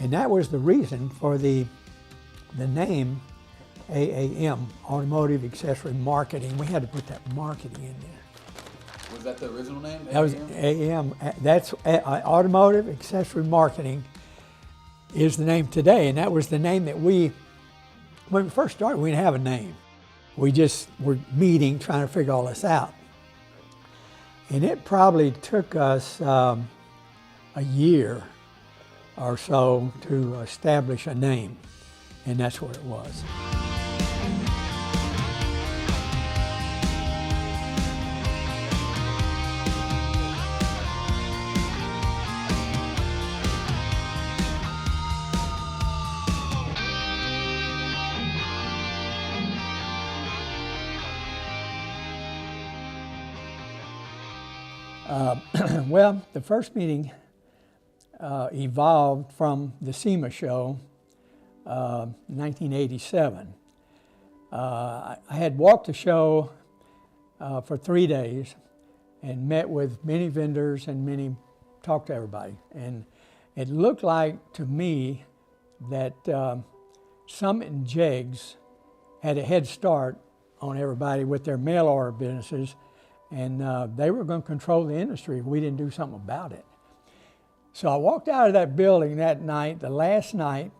And that was the reason for the name AAM, Automotive Accessory Marketing. We had to put that marketing in there. Was that the original name? That was AAM. That's Automotive Accessory Marketing is the name today, and that was the name that when we first started, we didn't have a name. We just were meeting, trying to figure all this out. And it probably took us a year or so to establish a name, and that's what it was. Well, the first meeting evolved from the SEMA show, 1987. I had walked the show for 3 days and met with many vendors and talked to everybody. And it looked like to me that Summit and Jegs had a head start on everybody with their mail order businesses, and they were going to control the industry if we didn't do something about it. So I walked out of that building that night, the last night,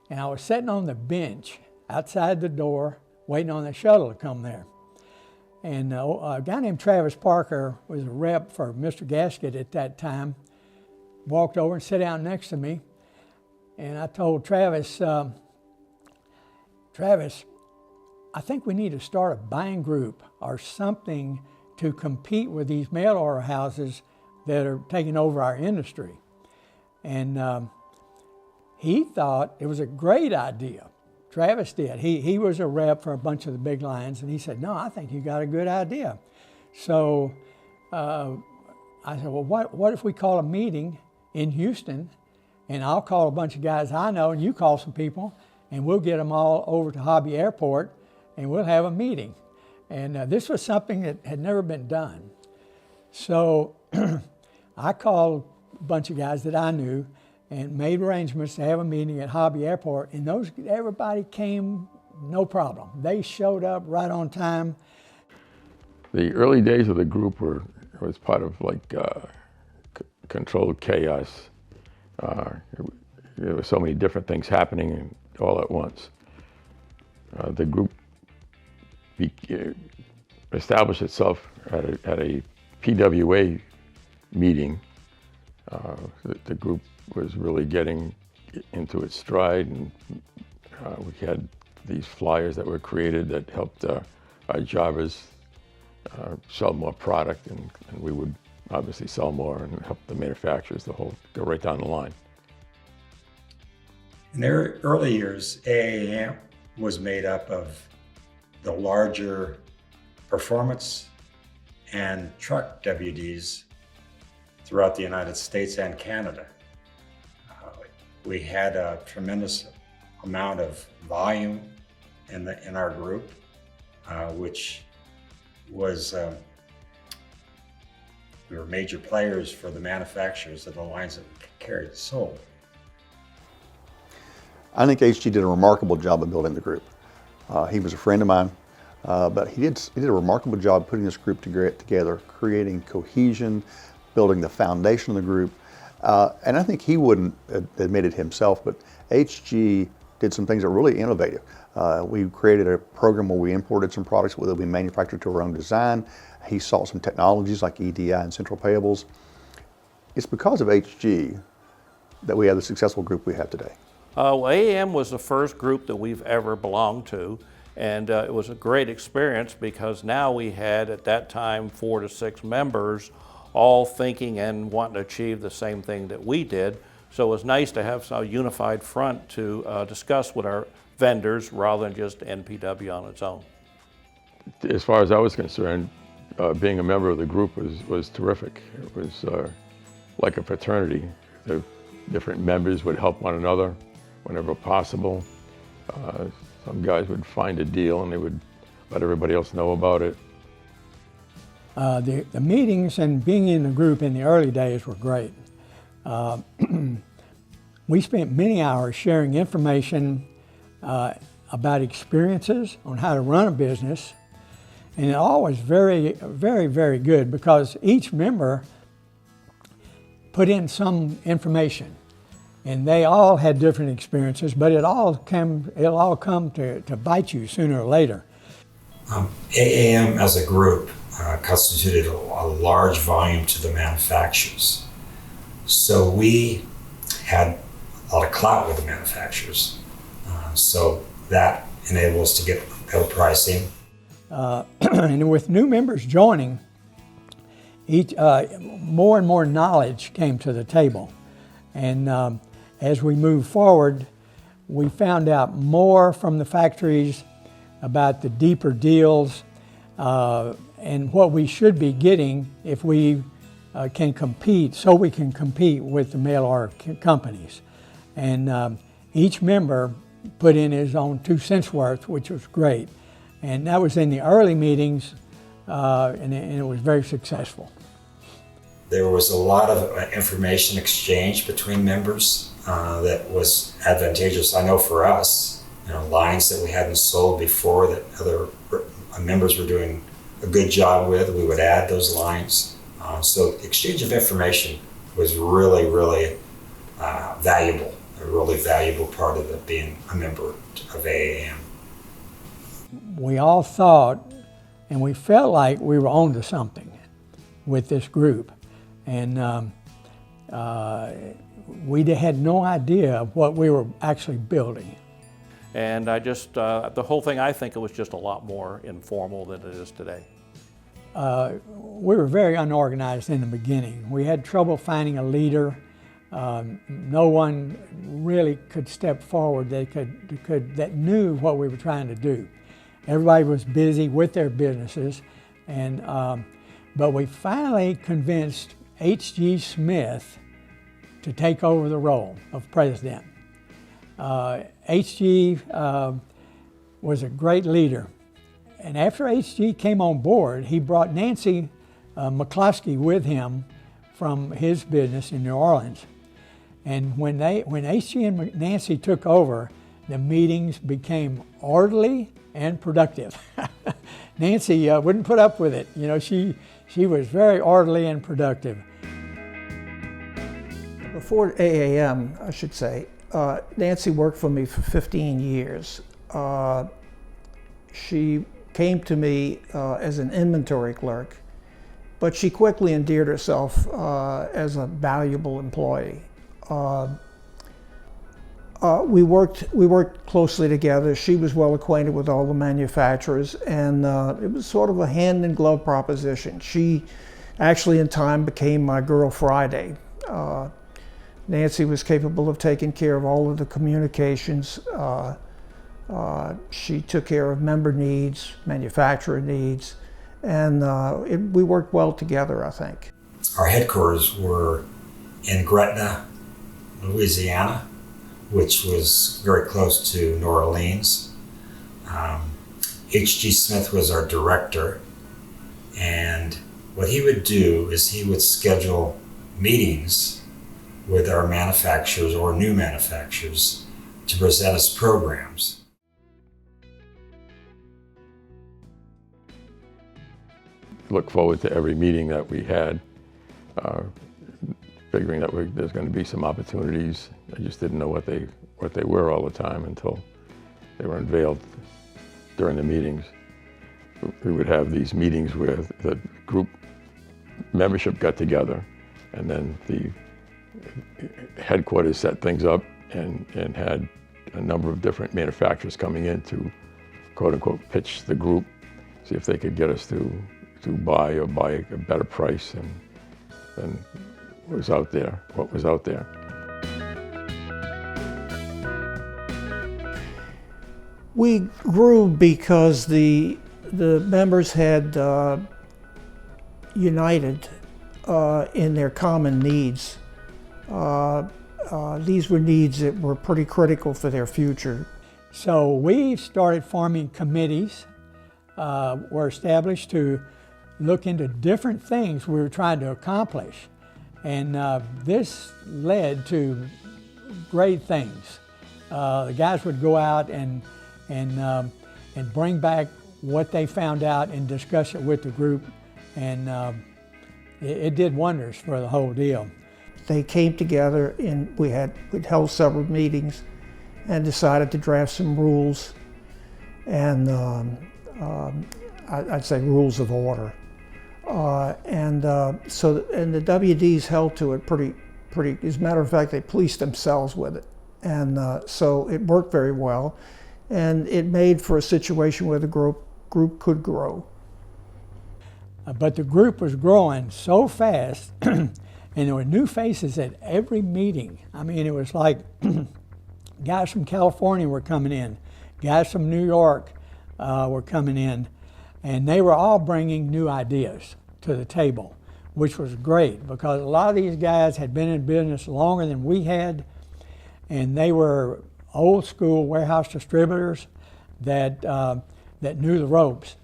and I was sitting on the bench outside the door waiting on the shuttle to come there. And a guy named Travis Parker was a rep for Mr. Gasket at that time, walked over and sat down next to me. And I told Travis, Travis, I think we need to start a buying group or something to compete with these mail order houses that are taking over our industry. And he thought it was a great idea. Travis did. He was a rep for a bunch of the big lines, and he said, no, I think you got a good idea. So I said, well, what if we call a meeting in Houston, and I'll call a bunch of guys I know, and you call some people, and we'll get them all over to Hobby Airport, and we'll have a meeting. And this was something that had never been done. So I called a bunch of guys that I knew and made arrangements to have a meeting at Hobby Airport, and everybody came, no problem. They showed up right on time. The early days of the group was part of like controlled chaos. There were so many different things happening all at once. The group established itself at a PWA meeting. The group was really getting into its stride, and we had these flyers that were created that helped our jobbers sell more product, and we would obviously sell more and help the manufacturers go right down the line. In their early years, AAM was made up of the larger performance and truck WDs throughout the United States and Canada. We had a tremendous amount of volume in our group, which was, we were major players for the manufacturers of the lines that we carried and sold. I think HG did a remarkable job of building the group. He was a friend of mine, but he did a remarkable job putting this group together, creating cohesion, building the foundation of the group. And I think he wouldn't admit it himself, but HG did some things that were really innovative. We created a program where we imported some products that we manufactured to our own design. He saw some technologies like EDI and central payables. It's because of HG that we have the successful group we have today. Well, AAM was the first group that we've ever belonged to, and it was a great experience because now we had, at that time, 4 to 6 members all thinking and wanting to achieve the same thing that we did. So it was nice to have a unified front to discuss with our vendors rather than just NPW on its own. As far as I was concerned, being a member of the group was terrific. It was like a fraternity. The different members would help one another whenever possible. Some guys would find a deal and they would let everybody else know about it. The meetings and being in the group in the early days were great. We spent many hours sharing information about experiences on how to run a business, and it all was very, very, very good because each member put in some information, and they all had different experiences, but it'll all come to bite you sooner or later. AAM as a group constituted a large volume to the manufacturers. So we had a lot of clout with the manufacturers. So that enabled us to get better pricing. And with new members joining, more and more knowledge came to the table. And as we moved forward, we found out more from the factories about the deeper deals and what we should be getting if we can compete, so we can compete with the mail order companies. And each member put in his own 2 cents worth, which was great. And that was in the early meetings, and it was very successful. There was a lot of information exchange between members that was advantageous, I know, for us. Lines that we hadn't sold before that other members were doing a good job with, we would add those lines. So the exchange of information was really, really valuable, a really valuable part of being a member of AAM. We all thought, and we felt like we were onto something with this group. And we had no idea what we were actually building. And I just, the whole thing, I think it was just a lot more informal than it is today. We were very unorganized in the beginning. We had trouble finding a leader. No one really could step forward that knew what we were trying to do. Everybody was busy with their businesses, and but we finally convinced H.G. Smith to take over the role of president. H.G. was a great leader, and after H.G. came on board, he brought Nancy McCloskey with him from his business in New Orleans. And when H.G. and Nancy took over, the meetings became orderly and productive. Nancy wouldn't put up with it. She was very orderly and productive. Before AAM, I should say, Nancy worked for me for 15 years. She came to me as an inventory clerk, but she quickly endeared herself as a valuable employee. We worked closely together. She was well acquainted with all the manufacturers, and it was sort of a hand-in-glove proposition. She actually in time became my Girl Friday. Nancy was capable of taking care of all of the communications. She took care of member needs, manufacturer needs, and we worked well together, I think. Our headquarters were in Gretna, Louisiana, which was very close to New Orleans. H.G. Smith was our director, and what he would do is he would schedule meetings with our manufacturers or new manufacturers to present us programs. Look forward to every meeting that we had, figuring that there's going to be some opportunities. I just didn't know what they were all the time until they were unveiled during the meetings. We would have these meetings where the group membership got together, and then the headquarters set things up and had a number of different manufacturers coming in to quote-unquote pitch the group, see if they could get us to buy a better price than what was out there. We grew because the members had united in their common needs. These were needs that were pretty critical for their future. So we started forming committees, were established to look into different things we were trying to accomplish. And this led to great things. The guys would go out and bring back what they found out and discuss it with the group, and it did wonders for the whole deal. They came together and we'd held several meetings and decided to draft some rules, and I'd say rules of order. And the WDs held to it pretty. As a matter of fact, they policed themselves with it, and so it worked very well, and it made for a situation where the group could grow. But the group was growing so fast, and there were new faces at every meeting. I mean, it was like guys from California were coming in, guys from New York were coming in, and they were all bringing new ideas to the table, which was great because a lot of these guys had been in business longer than we had, and they were old school warehouse distributors that knew the ropes,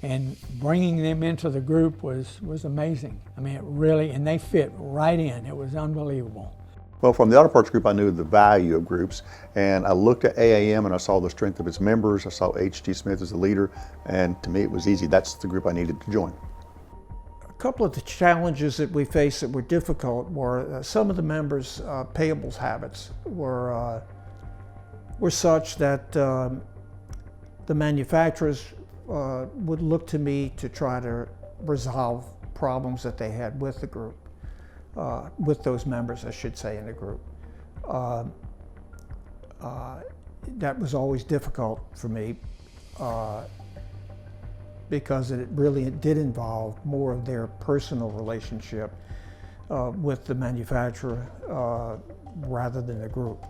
and bringing them into the group was amazing. I mean, it really, and they fit right in. It was unbelievable. Well, from the auto parts group, I knew the value of groups, and I looked at AAM and I saw the strength of its members. I saw H.T. Smith as the leader, and to me it was easy. That's the group I needed to join. A couple of the challenges that we faced that were difficult were some of the members' payables habits were such that the manufacturers would look to me to try to resolve problems that they had with the group, with those members, I should say, in the group. That was always difficult for me because it really did involve more of their personal relationship with the manufacturer rather than the group.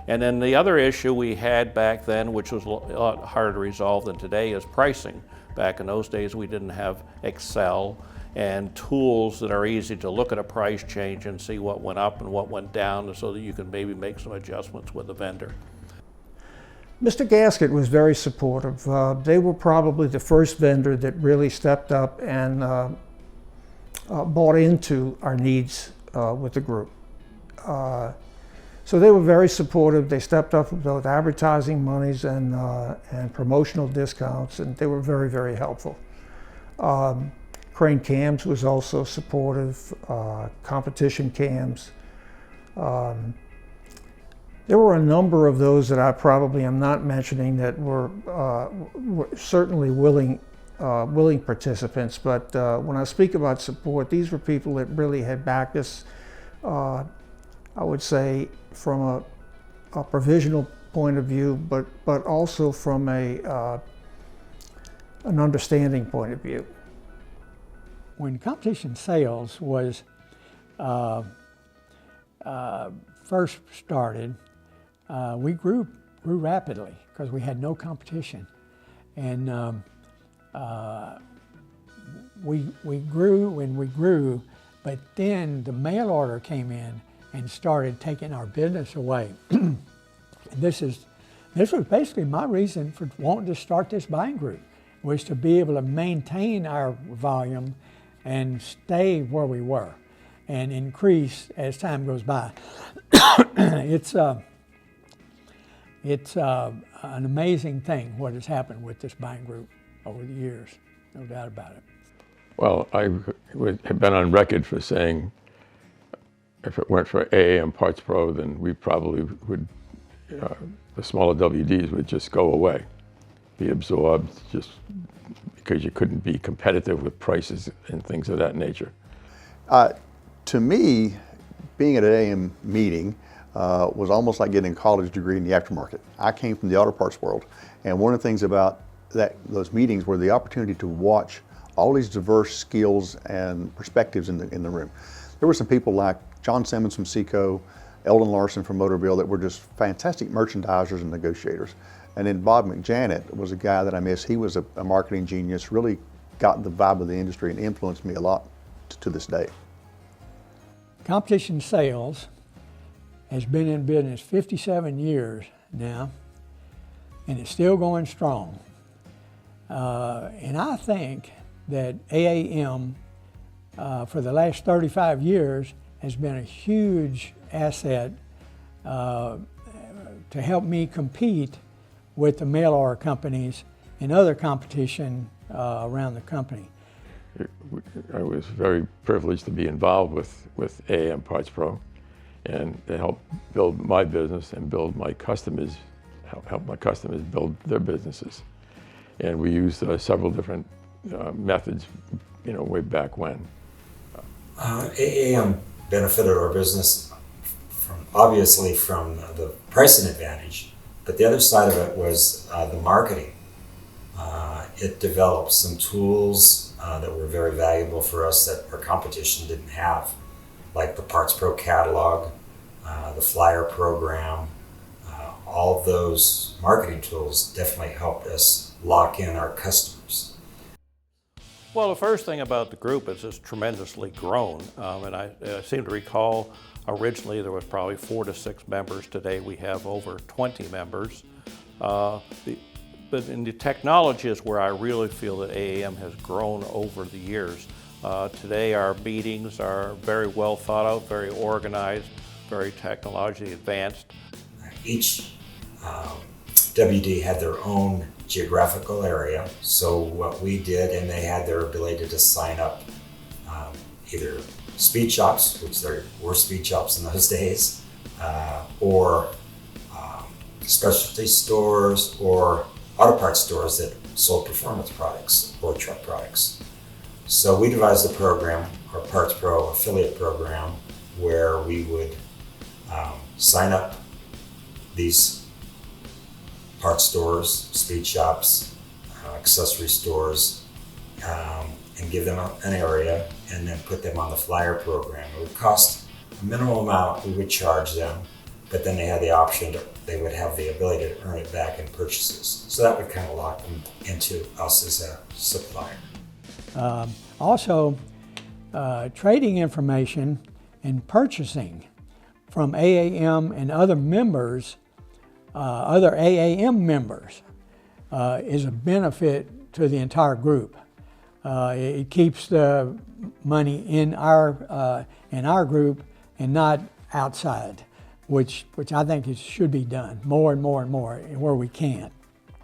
And then the other issue we had back then, which was a lot harder to resolve than today, is pricing. Back in those days, we didn't have Excel and tools that are easy to look at a price change and see what went up and what went down so that you can maybe make some adjustments with the vendor. Mr. Gasket was very supportive. They were probably the first vendor that really stepped up and bought into our needs with the group. So they were very supportive. They stepped up with both advertising monies and promotional discounts, and they were very, very helpful. Crane Cams was also supportive, competition cams. There were a number of those that I probably am not mentioning that were certainly willing participants, but when I speak about support, these were people that really had backed us, I would say, from a provisional point of view, but also from an understanding point of view. When competition sales was first started, we grew rapidly because we had no competition, and we grew and we grew, but then the mail order came in and started taking our business away. This was basically my reason for wanting to start this buying group, was to be able to maintain our volume and stay where we were and increase as time goes by. It's an amazing thing what has happened with this buying group over the years, no doubt about it. Well, I have been on record for saying if it weren't for AAM Parts Pro, then we probably would, the smaller WDs would just go away, be absorbed, just because you couldn't be competitive with prices and things of that nature. To me, being at an AAM meeting was almost like getting a college degree in the aftermarket. I came from the auto parts world, and one of the things about those meetings were the opportunity to watch all these diverse skills and perspectives in the room. There were some people like John Simmons from Seco, Eldon Larson from Motorville that were just fantastic merchandisers and negotiators. And then Bob McJanet was a guy that I miss. He was a marketing genius, really got the vibe of the industry and influenced me a lot to this day. Competition Sales has been in business 57 years now, and it's still going strong. And I think that AAM for the last 35 years has been a huge asset to help me compete with the mail order companies and other competition around the company. I was very privileged to be involved with AAM Parts Pro and to help build my business and build my customers, help my customers build their businesses. And we used several different methods, way back when. AAM benefited our business obviously from the pricing advantage, but the other side of it was the marketing. It developed some tools that were very valuable for us that our competition didn't have, like the Parts Pro catalog, the flyer program. All of those marketing tools definitely helped us lock in our customers. Well, the first thing about the group is it's tremendously grown, and I seem to recall originally there was probably 4 to 6 members. Today we have over 20 members. But in the technology is where I really feel that AAM has grown over the years. Today our meetings are very well thought out, very organized, very technologically advanced. Each WD had their own geographical area, so what we did, and they had their ability to sign up either speed shops, which there were speed shops in those days, or specialty stores or auto parts stores that sold performance products or truck products. So we devised a program, our Parts Pro affiliate program, where we would sign up these parts stores, speed shops, accessory stores, and give them an area and then put them on the flyer program. It would cost a minimal amount, we would charge them, but then they had the option they would have the ability to earn it back in purchases. So that would kind of lock them into us as a supplier. Also, trading information and purchasing from AAM and other members, other AAM members, is a benefit to the entire group. It keeps the money in our group and not outside, which I think should be done more and more and more where we can.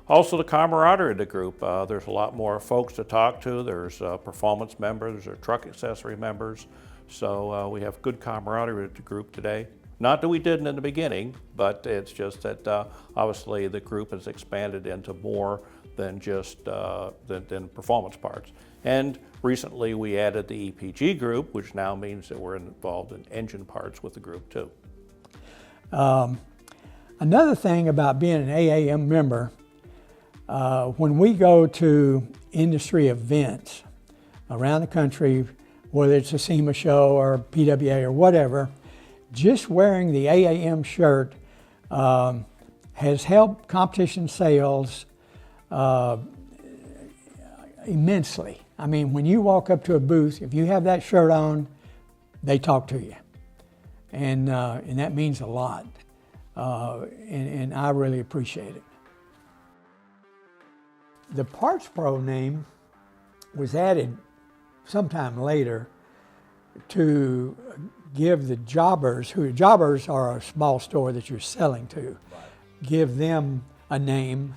Also the camaraderie of the group. There's a lot more folks to talk to. There's performance members, there's truck accessory members. So we have good camaraderie with the group today. Not that we didn't in the beginning, but it's just that obviously the group has expanded into more than just than performance parts. And recently we added the EPG group, which now means that we're involved in engine parts with the group too. Another thing about being an AAM member, when we go to industry events around the country, whether it's a SEMA show or PWA or whatever, just wearing the AAM shirt has helped competition sales immensely. I mean, when you walk up to a booth, if you have that shirt on, they talk to you. And that means a lot. And I really appreciate it. The Parts Pro name was added sometime later to give the jobbers are a small store that you're selling to, give them a name.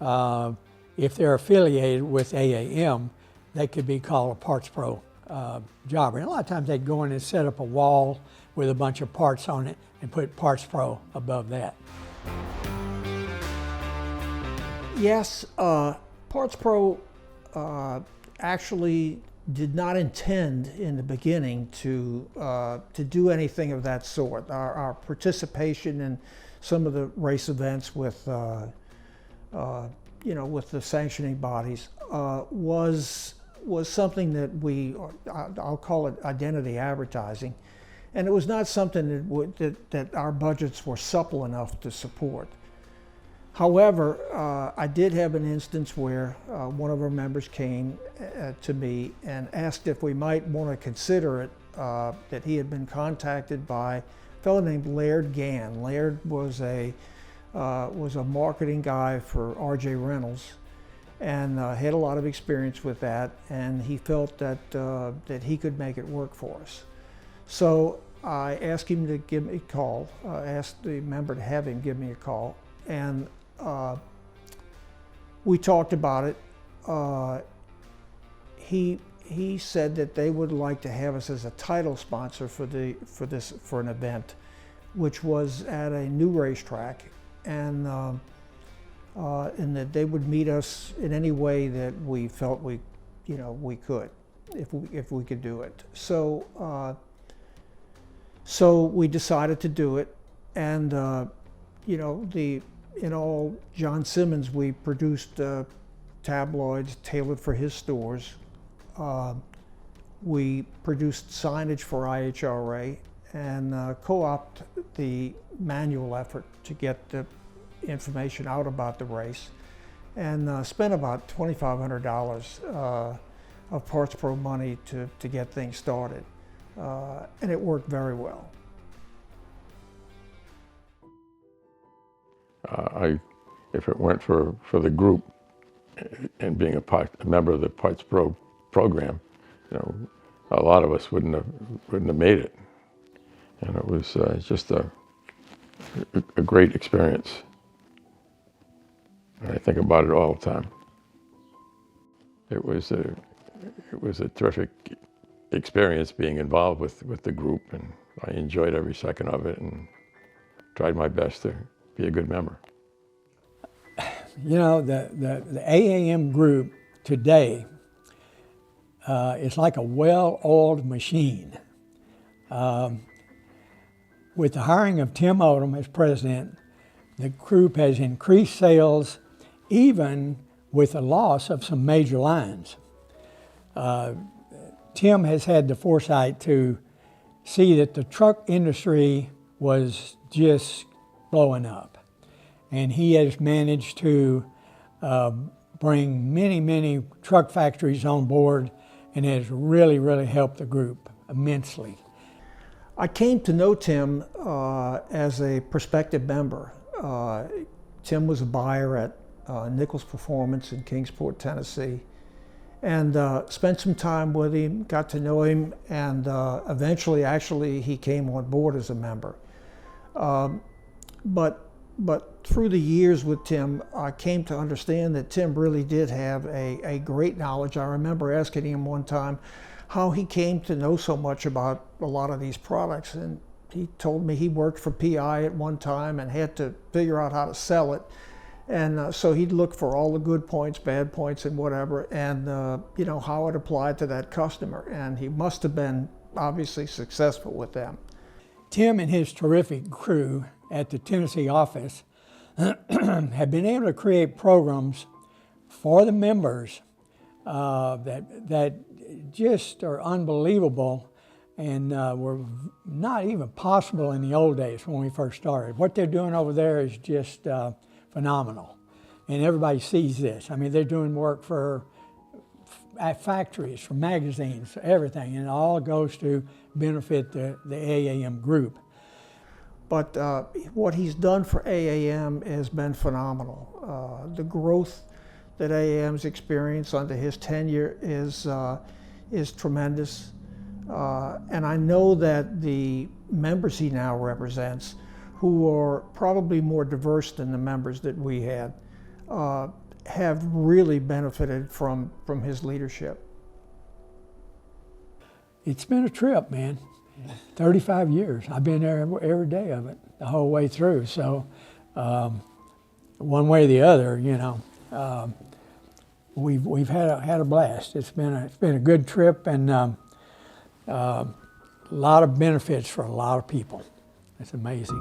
If they're affiliated with AAM, they could be called a Parts Pro jobber. And a lot of times they'd go in and set up a wall with a bunch of parts on it and put Parts Pro above that. Yes, Parts Pro actually did not intend in the beginning to do anything of that sort. Our participation in some of the race events with with the sanctioning bodies was something that I'll call it identity advertising, and it was not something that our budgets were supple enough to support. However, I did have an instance where one of our members came to me and asked if we might want to consider it, that he had been contacted by a fellow named Laird Gann. Laird was a marketing guy for R.J. Reynolds and had a lot of experience with that, and he felt that he could make it work for us. So I asked him to give me a call. I asked the member to have him give me a call, and we talked about it. He said that they would like to have us as a title sponsor for an event, which was at a new racetrack, and that they would meet us in any way that we felt we could, if we could do it. So we decided to do it, and John Simmons, we produced tabloids tailored for his stores. We produced signage for IHRA and co-opted the manual effort to get the information out about the race, and spent about $2,500 of Parts Pro money to get things started. And it worked very well. If it weren't for the group and being a member of the Parts Pro program, a lot of us wouldn't have made it. And it was just a great experience. And I think about it all the time. It was a terrific experience being involved with the group, and I enjoyed every second of it and tried my best to be a good member. The AAM group today is like a well-oiled machine. With the hiring of Tim Odom as president, the group has increased sales even with the loss of some major lines. Tim has had the foresight to see that the truck industry was just blowing up. And he has managed to bring many truck factories on board, and has really, really helped the group immensely. I came to know Tim as a prospective member. Tim was a buyer at Nichols Performance in Kingsport, Tennessee, and spent some time with him, got to know him, and eventually, actually, he came on board as a member. But through the years with Tim, I came to understand that Tim really did have a great knowledge. I remember asking him one time how he came to know so much about a lot of these products, and he told me he worked for PI at one time and had to figure out how to sell it. And so he'd look for all the good points, bad points, and whatever, and how it applied to that customer. And he must have been obviously successful with them. Tim and his terrific crew at the Tennessee office have been able to create programs for the members that just are unbelievable, and were not even possible in the old days when we first started. What they're doing over there is just phenomenal, and everybody sees this. I mean, they're doing work for factories, for magazines, everything, and it all goes to benefit the AAM group. But what he's done for AAM has been phenomenal. The growth that AAM's experienced under his tenure is tremendous. And I know that the members he now represents, who are probably more diverse than the members that we had, have really benefited from his leadership. It's been a trip, man. 35 years. I've been there every day of it, the whole way through. So one way or the other, we've had a blast. It's been a good trip, and a lot of benefits for a lot of people. It's amazing.